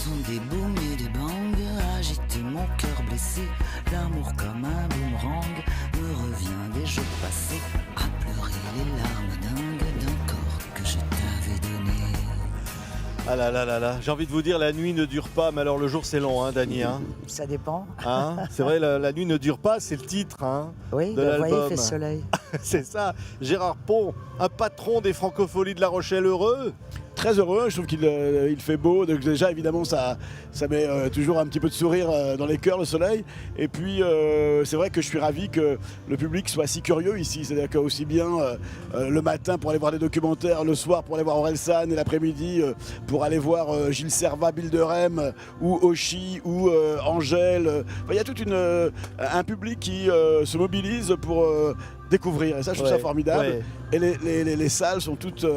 sont des booms et des bangs, agiter mon cœur blessé, l'amour comme un boomerang me revient des jours passés, à pleurer les larmes dingues d'un corps que je t'avais donné. Ah là là là là, j'ai envie de vous dire, la nuit ne dure pas, mais alors le jour c'est long, hein, Dany, hein. Ça dépend. Hein, c'est vrai, la nuit ne dure pas, c'est le titre, hein, Oui, de vous voyez, il l'album. fait soleil. C'est ça, Gérard Pont, un patron des Francopholies de La Rochelle, heureux. Très heureux, je trouve qu'il fait beau, donc déjà évidemment ça met toujours un petit peu de sourire dans les cœurs, le soleil, et puis c'est vrai que je suis ravi que le public soit si curieux ici, c'est-à-dire qu'aussi bien le matin pour aller voir des documentaires, le soir pour aller voir Orelsan et l'après-midi pour aller voir Gilles Servat, Bill de Rem ou Oshi ou Angèle, enfin, il y a tout un public qui se mobilise pour découvrir, et ça je trouve ça formidable, et les salles sont toutes...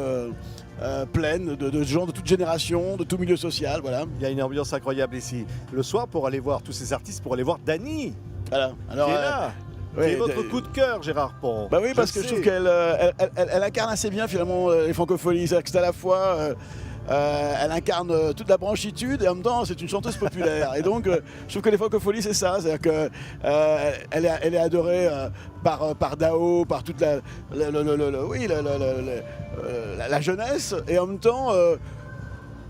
pleine de gens de toute génération, de tout milieu social, voilà. Il y a une ambiance incroyable ici. Le soir, pour aller voir tous ces artistes, pour aller voir Dany, Voilà. Alors, qui est là. Quel est votre coup de cœur, Gérard Pont? Bah oui, parce que je trouve qu'elle elle incarne assez bien finalement les francopholies. C'est-à-dire que c'est à la fois... elle incarne toute la branchitude et en même temps c'est une chanteuse populaire. Et donc je trouve que les francopholies c'est ça, c'est-à-dire qu'elle est adorée par Dao, par toute la jeunesse, et en même temps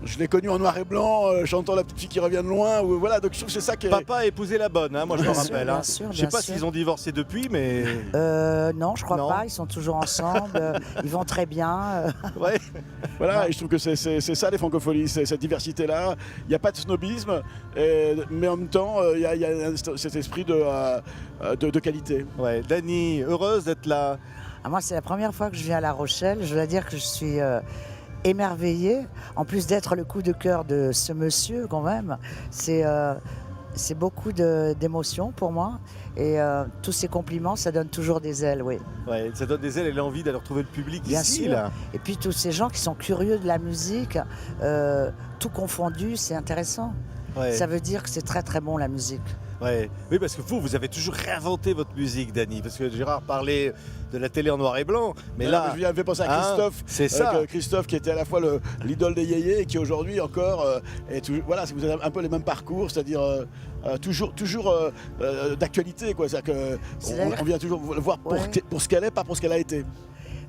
je l'ai connue en noir et blanc, chantant La petite fille qui revient de loin. Voilà, donc je trouve que c'est ça qui est... Papa a épousé la bonne, hein, moi je me rappelle. Bien Hein. sûr, Je sais pas s'ils ont divorcé depuis, mais... Non, je crois pas, ils sont toujours ensemble, ils vont très bien. Ouais. Voilà, et je trouve que c'est ça les francopholies, c'est cette diversité-là. Il n'y a pas de snobisme, mais en même temps, il y a cet esprit de qualité. Ouais. Dany, heureuse d'être là. Ah, moi, c'est la première fois que je viens à La Rochelle. Je dois dire que je suis émerveillée. En plus d'être le coup de cœur de ce monsieur, quand même, c'est beaucoup d'émotions pour moi. Et tous ces compliments, ça donne toujours des ailes, oui. Ouais, ça donne des ailes et l'envie d'aller retrouver le public Bien ici, sûr. là. Et puis tous ces gens qui sont curieux de la musique, tout confondu, c'est intéressant. Ouais. Ça veut dire que c'est très très bon la musique. Ouais. Oui, parce que vous avez toujours réinventé votre musique, Dany. Parce que Gérard parlait de la télé en noir et blanc. Mais là, je me fais penser à Christophe. C'est ça. Christophe qui était à la fois l'idole des yéyés et qui aujourd'hui encore est toujours... Voilà, vous avez un peu les mêmes parcours, c'est-à-dire toujours d'actualité, quoi. C'est-à-dire qu'on vient toujours le voir pour ce qu'elle est, pas pour ce qu'elle a été.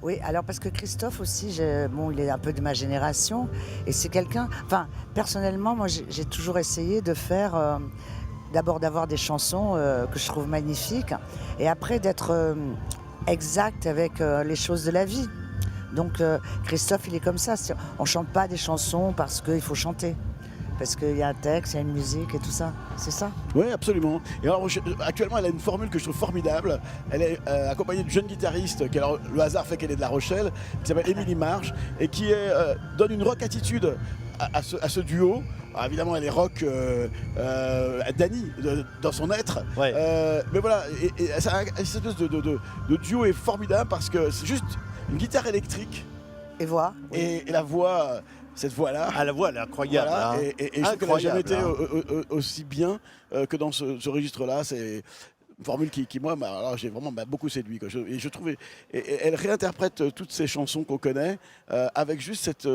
Oui, alors parce que Christophe aussi, il est un peu de ma génération et c'est quelqu'un... Enfin, personnellement, moi j'ai toujours essayé de faire... D'abord d'avoir des chansons que je trouve magnifiques et après d'être exact avec les choses de la vie. Donc Christophe, il est comme ça. On ne chante pas des chansons parce qu'il faut chanter. Parce qu'il y a un texte, il y a une musique et tout ça. C'est ça. Oui, absolument. Et alors, actuellement, elle a une formule que je trouve formidable. Elle est accompagnée d'une jeune guitariste, qui, alors, le hasard fait qu'elle est de La Rochelle, qui s'appelle Émilie Marche, et qui donne une rock attitude à ce duo. Alors, évidemment, elle est rock Dany dans son être. Ouais. Mais voilà, cette espèce de duo est formidable parce que c'est juste une guitare électrique. Et voix. Et la voix... Cette voix-là. Ah, la voix, elle est incroyable. Voilà, hein. et je trouve qu'elle n'a jamais été Incroyable, aussi bien que dans ce registre-là. C'est une formule qui moi, alors j'ai vraiment beaucoup séduit, quoi. Et je trouvais, et elle réinterprète toutes ces chansons qu'on connaît avec juste cette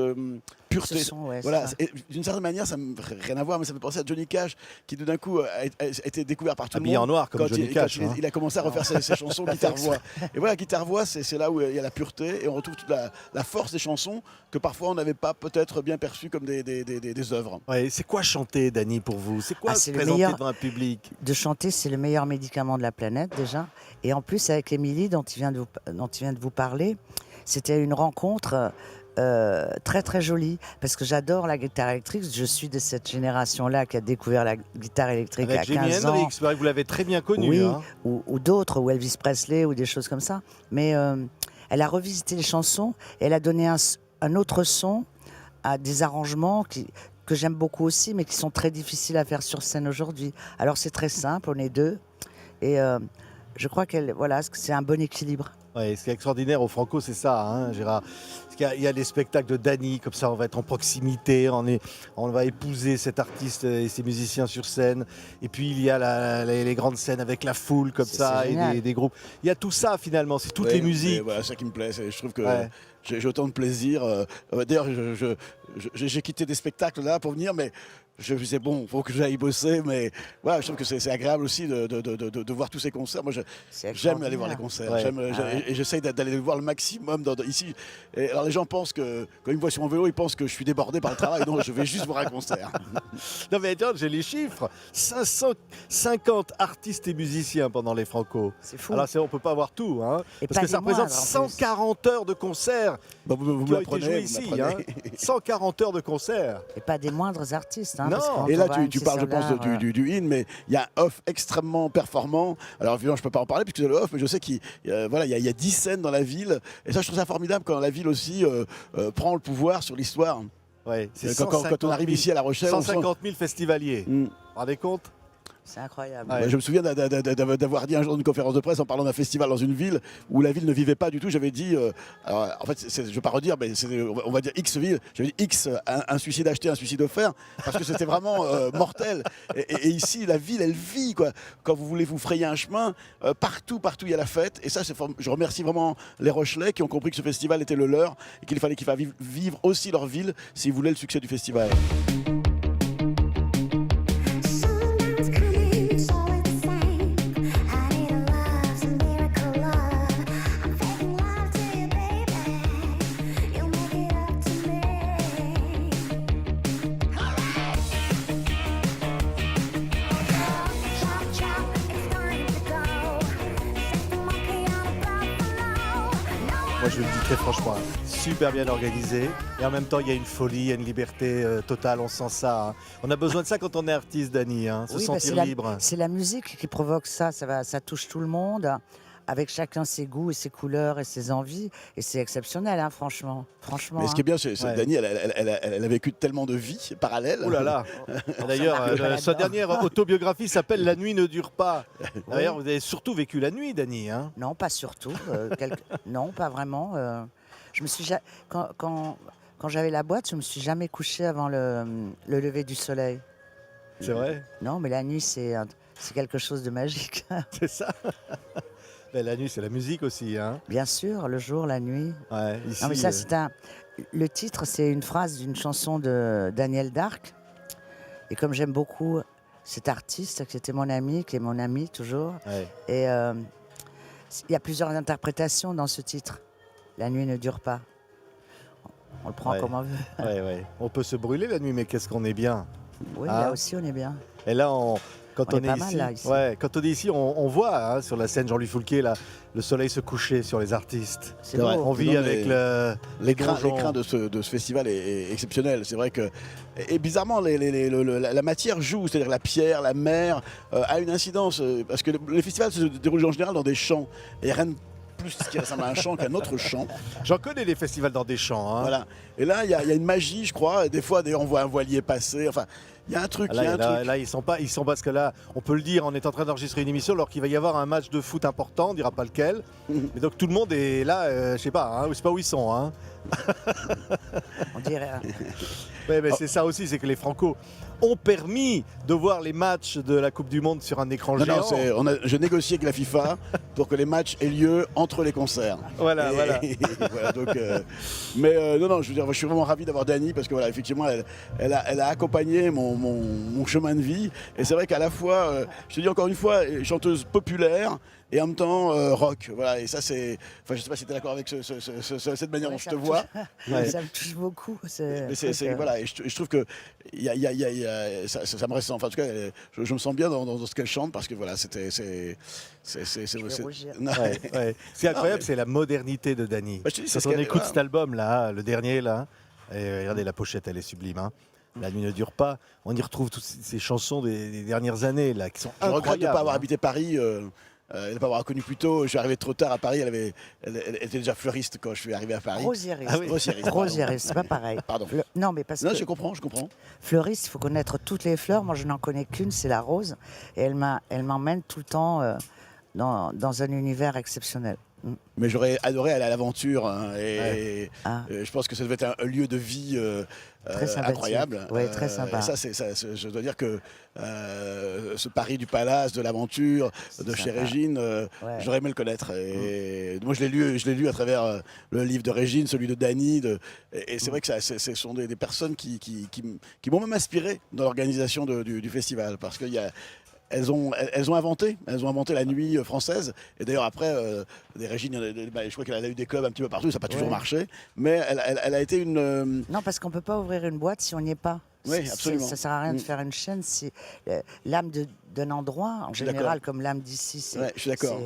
pureté. Voilà. D'une certaine manière, ça n'a rien à voir, mais ça me fait penser à Johnny Cash, qui tout d'un coup a été découvert par tout le monde. Habillé en noir comme Johnny Cash. Il a commencé à refaire ses chansons guitare-voix. Et voilà, guitare-voix, c'est là où il y a la pureté, et on retrouve toute la force des chansons que parfois on n'avait pas peut-être bien perçues comme des œuvres. Ouais, c'est quoi chanter, Dany, pour vous? C'est quoi se présenter devant un public? De chanter, c'est le meilleur médicament de la planète déjà. Et en plus, avec Émilie, dont il vient de vous parler, c'était une rencontre très très jolie. Parce que j'adore la guitare électrique. Je suis de cette génération-là qui a découvert la guitare électrique avec à 15 ans. Hendrix, vous l'avez très bien connu. Oui, hein. ou d'autres, ou Elvis Presley, ou des choses comme ça. Mais elle a revisité les chansons et elle a donné un autre son à des arrangements que j'aime beaucoup aussi, mais qui sont très difficiles à faire sur scène aujourd'hui. Alors c'est très simple, on est deux. Et je crois que c'est un bon équilibre. Ouais, ce qui est extraordinaire au Franco, c'est ça, hein, Gérard. Parce qu'il y a les spectacles de Dany, comme ça on va être en proximité, on va épouser cet artiste et ses musiciens sur scène. Et puis il y a les grandes scènes avec la foule, comme ça, et des groupes. Il y a tout ça finalement, c'est toutes les musiques. Voilà, c'est ça qui me plaît. Je trouve que j'ai autant de plaisir. D'ailleurs, j'ai quitté des spectacles là pour venir, mais je me disais, bon, il faut que j'aille bosser, mais voilà, je trouve que c'est agréable aussi de voir tous ces concerts. Moi, j'aime aller voir les concerts. Ouais. Et j'essaye d'aller voir le maximum ici. Et alors, les gens pensent que, quand ils me voient sur mon vélo, ils pensent que je suis débordé par le travail. Non, je vais juste voir un concert. Non mais attends, j'ai les chiffres. 550 artistes et musiciens pendant les Franco. C'est fou. Alors on ne peut pas avoir tout, hein, Et parce pas que ça des représente moindres, en plus. 140 heures de concerts Bah, vous qui ont été l'apprenez, joués vous ici. l'apprenez. 140 heures de concerts. Et pas des moindres artistes. Hein, Non. parce que quand Et on là, va à tu MC parles, je pense, Solar, du in, mais il y a un off extrêmement performant. Alors, évidemment, je ne peux pas en parler puisque c'est le off, mais je sais qu'il voilà, y a 10 scènes dans la ville. Et ça, je trouve ça formidable quand la ville aussi prend le pouvoir sur l'histoire. Ouais, c'est Quand on arrive ici à La Rochelle, on sent... 150 000 festivaliers. Mm. Vous vous rendez compte? c'est incroyable. Ouais. Bah, je me souviens d'avoir dit un jour dans une conférence de presse en parlant d'un festival dans une ville où la ville ne vivait pas du tout. J'avais dit, alors, en fait, je ne vais pas redire, mais on va dire X ville. J'avais dit X, un suicide acheté, un suicide offert, parce que c'était vraiment mortel. Et ici, la ville, elle vit, quoi. Quand vous voulez vous frayer un chemin, partout, il y a la fête. Et ça, je remercie vraiment les Rochelais qui ont compris que ce festival était le leur et qu'il fallait qu'ils fassent vivre aussi leur ville s'ils voulaient le succès du festival. Summer's coming, so it's the same. I need a love, some miracle love. I'm faking love to you, baby. You make it up to me. Chop, chop, it's time to go. Set the monkey on a buffalo. Moi je le dis très franchement, super bien organisé. Et en même temps, il y a une folie, il y a une liberté totale, on sent ça. Hein. On a besoin de ça quand on est artiste, Dany, hein, se Oui, bah, sentir libre. c'est la musique qui provoque ça. Ça touche tout le monde, avec chacun ses goûts et ses couleurs et ses envies. Et c'est exceptionnel, hein, franchement. Mais ce qui est bien, c'est Ouais. Dany, elle a vécu tellement de vies parallèles. Ouh là là. D'ailleurs, sa dernière autobiographie s'appelle La nuit ne dure pas. D'ailleurs, vous avez surtout vécu la nuit, Dany. Hein. Non, pas surtout. Non, pas vraiment. Je me suis quand j'avais la boîte, je me suis jamais couchée avant le lever du soleil. C'est vrai. Non, mais la nuit, c'est quelque chose de magique. C'est ça. Mais la nuit, c'est la musique aussi. Hein. Bien sûr, le jour, la nuit. Ouais, ici, Non, mais ça, le titre, c'est une phrase d'une chanson de Daniel Darc. Et comme j'aime beaucoup cet artiste, qui était mon ami, qui est mon ami toujours, ouais. et il y a plusieurs interprétations dans ce titre. La nuit ne dure pas. On le prend Ouais. comme on veut. Ouais. On peut se brûler la nuit, mais qu'est-ce qu'on est bien. Oui, Ah. là aussi, on est bien. Et là, quand On on est est pas ici, mal, là, ici. Ouais, quand on est ici, on voit hein, sur la scène Jean-Louis Foulquier là, le soleil se coucher sur les artistes. C'est vrai. beau. On vit Non, avec mais L'écran donjon. de ce festival est exceptionnel. C'est vrai que. Et bizarrement, la matière joue, c'est-à-dire la pierre, la mer, a une incidence. Parce que les festivals se déroulent en général dans des champs. Et rien de plus qui ressemble à un champ qu'un autre champ. J'en connais des festivals dans des champs. Hein. Voilà. Et là, il y a une magie, je crois. Et des fois, d'ailleurs, on voit un voilier passer. Enfin, il y a un truc. Là, il y a un truc. là, ils sont parce que là, on peut le dire, on est en train d'enregistrer une émission alors qu'il va y avoir un match de foot important, on dira pas lequel. Mais donc tout le monde est là, je sais pas, hein, je sais pas où ils sont. Hein. On dirait. Ouais, mais c'est ça aussi, c'est que les Franco ont permis de voir les matchs de la Coupe du Monde sur un écran Non, géant. non, je négocie avec la FIFA pour que les matchs aient lieu entre les concerts. Voilà, voilà. Voilà, donc, non, je veux dire, je suis vraiment ravi d'avoir Dany parce que voilà, effectivement, elle a accompagné mon chemin de vie. Et c'est vrai qu'à la fois, je te dis encore une fois, chanteuse populaire et en même temps rock. Voilà, et ça c'est. Enfin, je sais pas si tu es d'accord avec cette manière dont je te vois. Ouais. Ça me touche beaucoup. Mais voilà, et je trouve que ça me reste. Enfin, en tout cas, je me sens bien dans ce qu'elle chante parce que voilà, c'était. vais rougir. Non. Ouais, ouais. Ce qui est incroyable, c'est la modernité de Dany. Bah, je te dis, c'est Quand ce on qu'elle- écoute voilà. cet album là, le dernier là, et regardez la pochette, elle est sublime. Hein. La nuit ne dure pas. On y retrouve toutes ces chansons des dernières années là, qui sont Je regrette incroyables. de ne pas avoir hein. habité Paris. Et de ne pas avoir connu plus tôt. Je suis arrivé trop tard à Paris. Elle était déjà fleuriste quand je suis arrivé à Paris. Rosieriste. Ah oui. Rosieriste, pardon. Rosieriste, c'est pas pareil. Pardon. Non, mais parce Non, que je comprends. fleuriste, il faut connaître toutes les fleurs. Moi, je n'en connais qu'une, c'est la rose. Et elle m'emmène tout le temps dans un univers exceptionnel. Mais j'aurais adoré aller à l'aventure. Hein, et Ah. je pense que ça devait être un lieu de vie Très sympathique. incroyable. Ouais, très sympa. Et ça, je dois dire que ce pari du palace, de l'aventure, de chez sympa. Régine, Ouais. j'aurais aimé le connaître. Et moi, je l'ai lu à travers le livre de Régine, celui de Dany. Et c'est vrai que ce sont des personnes qui m'ont même inspiré dans l'organisation du festival. Parce qu'il y a. Elles ont inventé la nuit française. Et d'ailleurs, après, des Régines, je crois qu'elle a eu des clubs un petit peu partout, ça n'a pas toujours Ouais. marché. Mais elle a été une. Non, parce qu'on ne peut pas ouvrir une boîte si on n'y est pas. Oui, absolument. Ça ne sert à rien de faire une chaîne si l'âme d'un endroit, en suis général, d'accord. comme l'âme d'ici, c'est Ouais, je suis d'accord.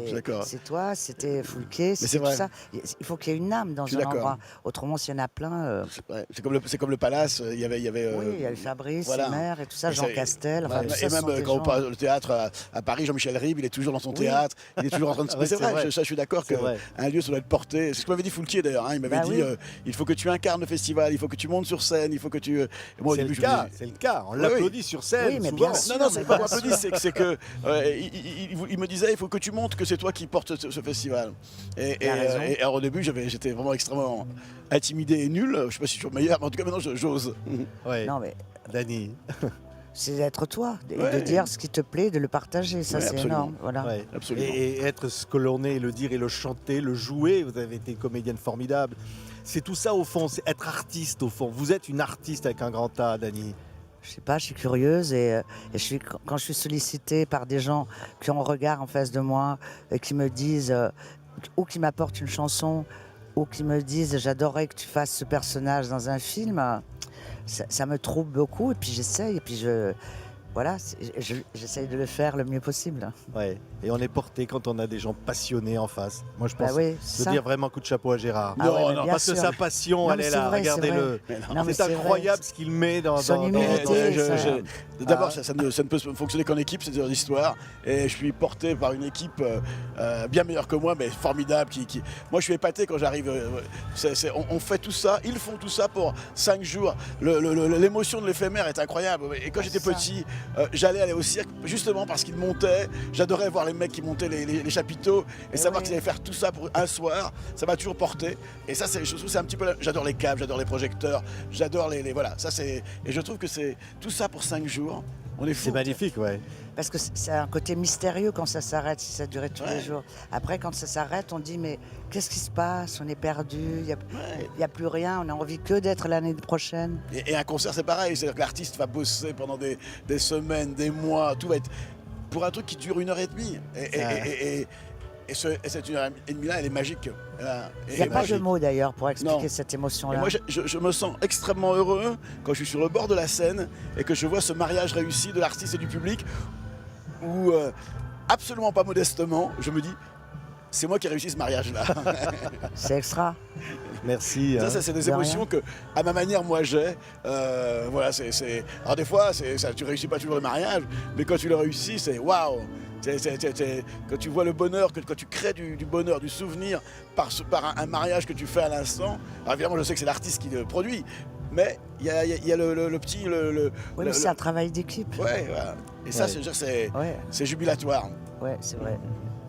c'est toi, c'était Foulquier, c'est c'est tout vrai. ça. Il faut qu'il y ait une âme dans Je suis un d'accord. endroit. Autrement, s'il y en a plein... Ouais, c'est comme le palace. Il y avait. oui, il y avait Fabrice, voilà. Mère et tout ça, Et Jean c'est- Castel. Enfin, Ouais, tout et ça, ce même sont des quand on gens- parle du théâtre à Paris, Jean-Michel Ribes, il est toujours dans son Oui. théâtre, il est toujours en train de. Ouais, Mais c'est c'est vrai, vrai. je suis d'accord C'est vrai. qu'un lieu, ça doit être porté. C'est ce que m'avait dit Foulquier d'ailleurs. Hein. Il m'avait Bah dit oui. il faut que tu incarnes le festival, il faut que tu montes sur scène, il faut que tu. Et moi, au C'est début, le je me cas, dis- c'est le cas. On Oui, l'applaudit sur scène. Oui, mais souvent. bien sûr. Non, c'est mais pas bien qu'on applaudit, c'est que il me disait il faut que tu montres que c'est toi qui portes ce festival. Il a raison. Et alors au début, j'étais vraiment extrêmement intimidé et nul. Je sais pas si je suis meilleur, mais en tout cas maintenant j'ose. Ouais. Non, mais Dany. c'est d'être toi, et Ouais. de dire ce qui te plaît, de le partager. Ça, Ouais, c'est absolument. énorme. Voilà. Ouais. Absolument. Et être ce que l'on est, le dire et le chanter, le jouer. Vous avez été comédienne formidable. C'est tout ça au fond, c'est être artiste au fond. Vous êtes une artiste avec un grand A, Dany. Je sais pas, je suis curieuse et quand je suis sollicitée par des gens qui ont un regard en face de moi et qui me disent ou qui m'apportent une chanson ou qui me disent j'adorerais que tu fasses ce personnage dans un film, ça me trouble beaucoup et puis j'essaye et puis voilà, j'essaye de le faire le mieux possible. Ouais. Et on est porté quand on a des gens passionnés en face. Moi, je pense Bah oui, c'est de ça. dire vraiment coup de chapeau à Gérard. Ah ouais, mais bien parce que sûr. sa passion, Non, elle mais est c'est là. vrai, c'est Regardez-le. Non, mais C'est c'est incroyable vrai. ce qu'il met dans. Son humilité, D'abord, Ah. ça ne peut fonctionner qu'en équipe, c'est une histoire. Et je suis porté par une équipe bien meilleure que moi, mais formidable. Moi, je suis épaté quand j'arrive. On fait tout ça, ils font tout ça pour 5 jours. L'émotion de l'éphémère est incroyable. Et quand j'étais ça. petit, j'allais aller au cirque, justement parce qu'ils montaient. J'adorais voir les mecs qui montaient les chapiteaux et savoir oui. qu'ils allaient faire tout ça pour un soir. Ça m'a toujours porté. Et ça, je trouve que c'est un petit peu. J'adore les câbles, j'adore les projecteurs, j'adore les voilà. Ça, et je trouve que c'est tout ça pour 5 jours. On est fou. C'est magnifique, ouais. Parce que c'est un côté mystérieux quand ça s'arrête, si ça durait tous Ouais. les jours. Après, quand ça s'arrête, on dit mais qu'est-ce qui se passe? On est perdu, il n'y a plus rien, on a envie que d'être l'année prochaine. Et un concert, c'est pareil. C'est-à-dire que l'artiste va bosser pendant des semaines, des mois. Tout va être pour un truc qui dure 1h30. Et cette 1h30-là, elle est magique. Il n'y a pas de mots d'ailleurs pour expliquer Non. cette Et émotion-là. moi, je me sens extrêmement heureux quand je suis sur le bord de la scène et que je vois ce mariage réussi de l'artiste et du public où, absolument pas modestement, je me dis, c'est moi qui ai réussi ce mariage-là. C'est extra. Merci. hein. Ça, c'est des De émotions que, à ma manière, moi j'ai. Voilà, alors des fois, tu réussis pas toujours le mariage, mais quand tu le réussis, c'est waouh. Quand tu vois le bonheur, quand tu crées du bonheur, du souvenir par un mariage que tu fais à l'instant. Alors évidemment, je sais que c'est l'artiste qui le produit, mais il y a le petit. Oui, mais c'est un travail d'équipe. Ouais, voilà. Et ça, Ouais. Ouais, c'est jubilatoire. ouais, c'est vrai.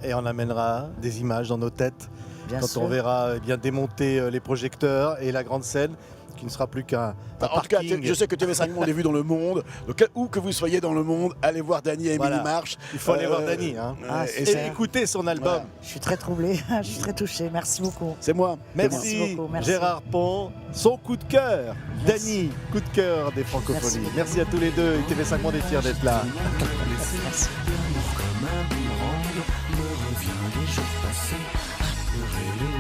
Et on amènera des images dans nos têtes Bien quand sûr. on verra bien démonter les projecteurs et la grande scène qui ne sera plus qu'un En tout cas, parking. je sais que TV5 Monde est vu dans le monde. Donc, où que vous soyez dans le monde, allez voir Dany et Voilà. Émilie Marche. Il faut aller voir Dany. Hein. Ah, et super. c'est- Et écouter son album. Voilà. Je suis très troublée, je suis très touchée. Merci beaucoup. C'est moi. Merci, Merci beaucoup, merci. Gérard Pont. Son coup de cœur. Merci. Dany, coup de cœur des francophonies. Merci. Merci à tous les deux. Et TV5 Monde est fier d'être là. Merci. L'amour comme un boomerang me revient des jours passés à pleurer les